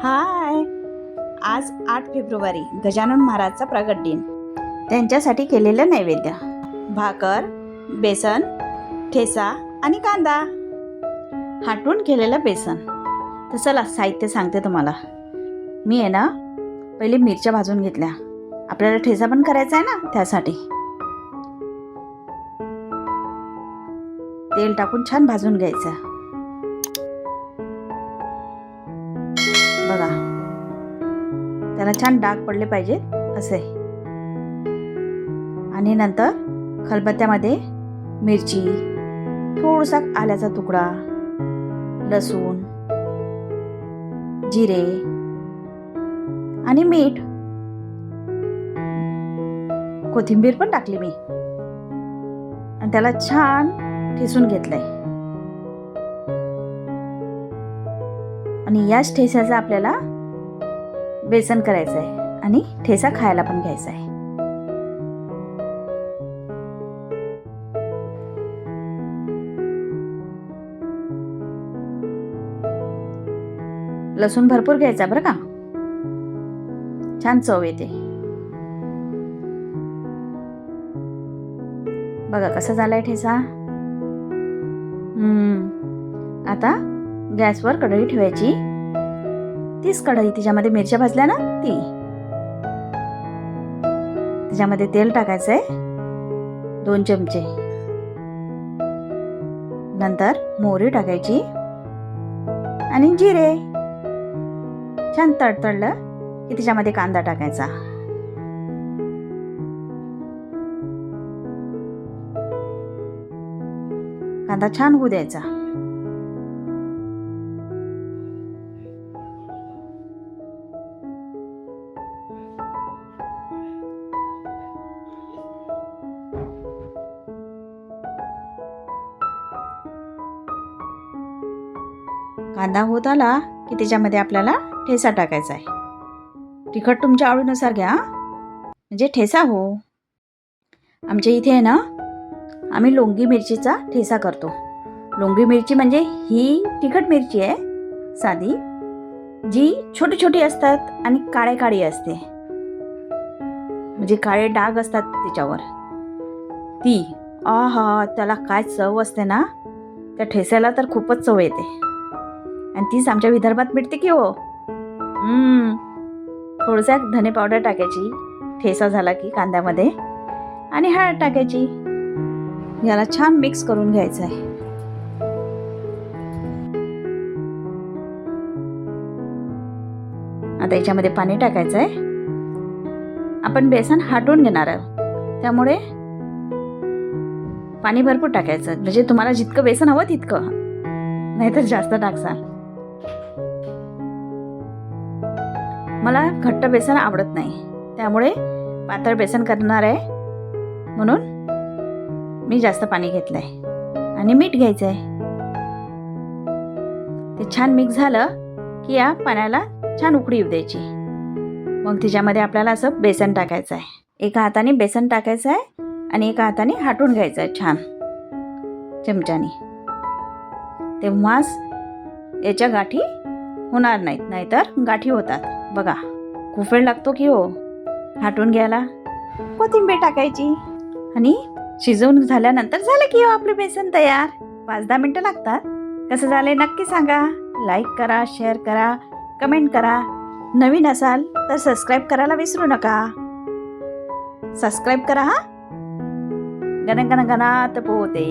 हाय, आज 8 फेब्रुवारी गजानन महाराजचा प्रगट दिन. त्यांच्यासाठी केलेलं नैवेद्य भाकर, बेसन, ठेसा आणि कांदा. हाटून केलेलं बेसन. तर चला साहित्य सांगते तुम्हाला. मी आहे ना पहिले मिरच्या भाजून घेतल्या. आपल्याला ठेसा पण करायचा आहे ना, त्यासाठी तेल टाकून छान भाजून घ्यायचं. बघा, त्याला छान डाग पडले पाहिजेत असे. आणि नंतर खलबत्त्यामध्ये मिरची, थोडासा आल्याचा तुकडा, लसूण, जिरे आणि मीठ, कोथिंबीर पण टाकली मी आणि त्याला छान ठेसून घेतलंय. आणि याच ठेस्याचं आपल्याला बेसन करायचं आहे आणि ठेसा खायला पण घ्यायचा आहे. लसूण भरपूर घ्यायचा बरं का, छान चव येते. बघा कसा झालाय ठेसा. आता गॅसवर कढई ठेवायची. तीच कढई, तिच्यामध्ये मिरच्या भाजल्या ना ती, त्याच्यामध्ये तेल टाकायचंय 2 चमचे. नंतर मोहरी टाकायची आणि जिरे. छान तडतडलं की त्याच्यामध्ये कांदा टाकायचा. कांदा छान होऊ द्यायचा. कांदा होत आला की त्याच्यामध्ये आपल्याला ठेसा टाकायचा आहे. तिखट तुमच्या आवडीनुसार घ्या, म्हणजे ठेसा हो. आमच्या इथे आहे ना, आम्ही लोंगी मिरचीचा ठेसा करतो. लोंगी मिरची म्हणजे ही तिखट मिरची आहे साधी, जी छोटी छोटी असतात आणि काळे काळी असते, म्हणजे काळे डाग असतात त्याच्यावर. ती त्याला काय चव असते ना, त्या ठेस्याला तर खूपच चव येते. आणि तीच आमच्या विदर्भात मिळते की हो. थोडंसं धने पावडर टाकायची ठेसा झाला की कांद्यामध्ये, आणि हळद टाकायची. याला छान मिक्स करून घ्यायचं आहे. आता याच्यामध्ये पाणी टाकायचं आहे. आपण बेसन हाटून घेणार आहोत, त्यामुळे पाणी भरपूर टाकायचं. म्हणजे तुम्हाला जितकं बेसन हवं तितकं, नाहीतर जास्त टाकसाल. मला घट्ट बेसन आवडत नाही, त्यामुळे पातळ बेसन करणार आहे, म्हणून मी जास्त पाणी घेतलंय. आणि मीठ घ्यायचं आहे. ते छान मिक्स झालं की या पाण्याला छान उकळी येऊ द्यायची. मग त्याच्यामध्ये आपल्याला असं बेसन टाकायचं आहे. एका हाताने बेसन टाकायचं आहे आणि एका हाताने हाटून घ्यायचं आहे छान चमच्याने. तेव्हाच याच्या गाठी होणार नाहीत, नाहीतर गाठी होतात. बघा, खूप वेळ लागतो की हो हाटून घ्यायला. कोथिंबीर टाकायची आणि शिजवून झाल्यानंतर झालं की हो आपलं बेसन तयार. 5-10 मिनटं लागतात. कसं झालंय नक्की सांगा. लाईक करा, शेअर करा, कमेंट करा. नवीन असाल तर सबस्क्राईब करायला विसरू नका. सबस्क्राईब करा हा. गण गण गणात पोते.